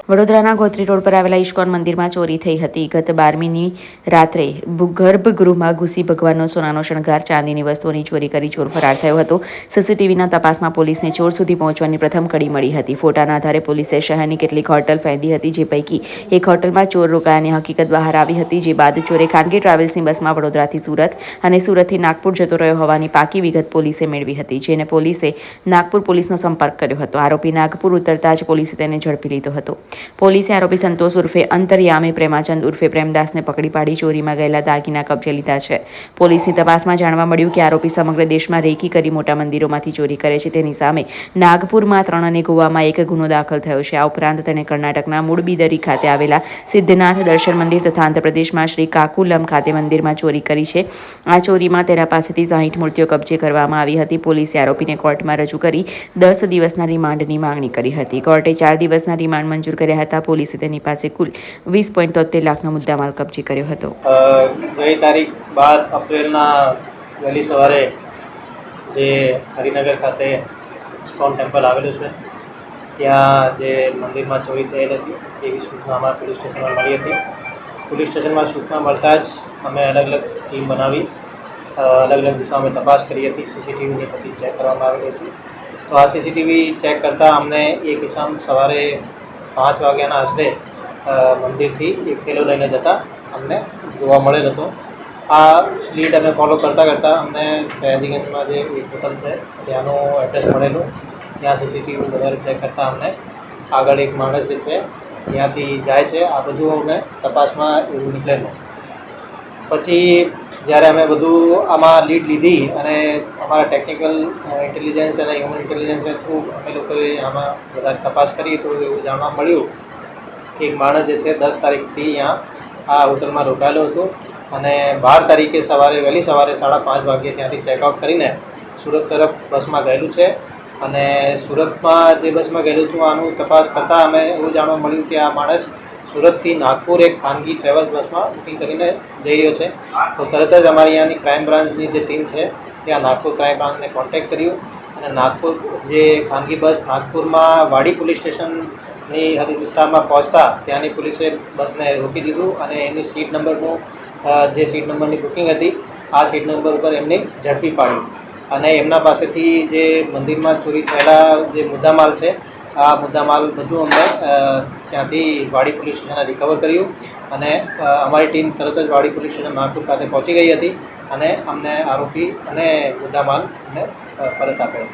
વડોદરાના ગોત્રી રોડ પર આવેલા ઇસ્કોન મંદિરમાં ચોરી થઈ હતી. ગત 12મીની રાત્રે ગર્ભગૃહમાં ઘૂસી ભગવાનનો સોનાનો શણગાર, ચાંદીની વસ્તુઓની ચોરી કરી ચોર ફરાર થયો હતો. સીસીટીવીના તપાસમાં પોલીસને ચોર સુધી પહોંચવાની પ્રથમ કડી મળી હતી. ફોટાના આધારે પોલીસે શહેરની કેટલીક હોટલ ફેંદી હતી, જે પૈકી એક હોટલમાં ચોર રોકાયાની હકીકત બહાર આવી હતી. જે બાદ ચોરે ખાનગી ટ્રાવેલ્સની બસમાં વડોદરાથી સુરત અને સુરતથી નાગપુર જતો રહ્યો હોવાની પાકી વિગત પોલીસે મેળવી હતી, જેને પોલીસે નાગપુર પોલીસનો સંપર્ક કર્યો હતો. આરોપી નાગપુર ઉતરતા જ પોલીસે તેને ઝડપી લીધો હતો. પોલીસે આરોપી સંતોષ ઉર્ફે અંતરયામી પ્રેમાચંદ ઉર્ફે પ્રેમદાસને પકડી પાડી ચોરીમાં ગયેલા દાગીના કબજે લીધા છે. પોલીસની તપાસમાં જાણવા મળ્યું કે આરોપી સમગ્ર દેશમાં રેકી કરી મોટા મંદિરોમાંથી ચોરી કરે છે. તેની સામે નાગપુરમાં 3 અને ગોવામાં 1 ગુનો દાખલ થયો છે. આ ઉપરાંત તેણે કર્ણાટકના મૂળબિદરી ખાતે આવેલા સિદ્ધનાથ દર્શન મંદિર તથા આંધ્રપ્રદેશમાં શ્રી કાકુલમ ખાતે મંદિરમાં ચોરી કરી છે. આ ચોરીમાં તેના પાસેથી 60 મૂર્તિઓ કબજે કરવામાં આવી હતી. પોલીસે આરોપીને કોર્ટમાં રજૂ કરી 10 દિવસના રિમાન્ડની માંગણી કરી હતી. કોર્ટે 4 દિવસના રિમાન્ડ મંજૂર કર્યા હતા. પોલીસે તેની પાસે કુલ 20.73 લાખનો મુદ્દામાલ કબજે કર્યો હતો. ગઈ તારીખ 12 એપ્રિલના વહેલી સવારે જે હરિનગર ખાતે ઇસ્કોન ટેમ્પલ આવેલું છે, ત્યાં જે મંદિરમાં ચોરી થયેલ હતી એવી સૂચના અમારા પોલીસ સ્ટેશનમાં મળી હતી. પોલીસ સ્ટેશનમાં સૂચના મળતા જ અમે અલગ અલગ ટીમ બનાવી અલગ અલગ દિશામાં તપાસ કરી હતી. સીસીટીવીની બધી ચેક કરવામાં આવેલી હતી. તો આ સીસીટીવી ચેક કરતાં અમને એક ઇસમ સવારે 5 વાગ્યાના આશરે મંદિરથી એક થેલો લઈને જતા અમને જોવા મળેલ હતો. આ લીડ અમે ફોલો કરતાં અમને સયાજીગંજમાં જે એક હોટલ છે ત્યાંનું એડ્રેસ મળેલું. ત્યાં સીસીટીવી વધારે ચેક કરતાં અમને આગળ એક માણસ જે છે ત્યાંથી જાય છે. આ બધું અમે તપાસમાં એવું નીકળેલું. પછી જ્યારે અમે બધું આમાં લીડ લીધી અને અમારા ટેકનિકલ ઇન્ટેલિજન્સ અને હ્યુમન ઇન્ટેલિજન્સના થ્રુ અમે લોકોએ આમાં વધારે તપાસ કરી તો એવું જાણવા મળ્યું કે એક માણસ જે છે 10 તારીખથી અહીંયા આ હોટલમાં રોકાયેલો હતો અને 12 તારીખે વહેલી સવારે 5:30 વાગ્યે ત્યાંથી ચેકઆઉટ કરીને સુરત તરફ બસમાં ગયેલું છે. અને સુરતમાં જે બસમાં ગયેલું હતું આનું તપાસ કરતાં અમે એવું જાણવા મળ્યું કે આ માણસ સુરતથી નાગપુર એક ખાનગી ટ્રાવેલ્સ બસમાં બુકિંગ કરીને જઈ રહ્યો છે. તો તરત જ અમારી અહીંયાની ક્રાઇમ બ્રાન્ચની જે ટીમ છે ત્યાં નાગપુર ક્રાઇમ બ્રાન્ચને કોન્ટેક્ટ કર્યું અને નાગપુર જે ખાનગી બસ નાગપુરમાં વાડી પોલીસ સ્ટેશનની હદ વિસ્તારમાં પહોંચતા ત્યાંની પોલીસે બસને રોકી દીધું અને એની સીટ નંબરનું જે સીટ નંબરની બુકિંગ હતી આ સીટ નંબર ઉપર એમને ઝડપી પાડ્યું અને એમના પાસેથી જે મંદિરમાં ચોરી થયેલા જે મુદ્દામાલ છે આ મુદ્દામાલ બધું અમને ત્યાંથી વાડી પોલીસ સ્ટેશને રિકવર કર્યું અને અમારી ટીમ તરત જ વાડી પોલીસ સ્ટેશન નાગપુર ખાતે પહોંચી ગઈ હતી અને અમને આરોપી અને મુદ્દામાલ અમને પરત આપ્યો.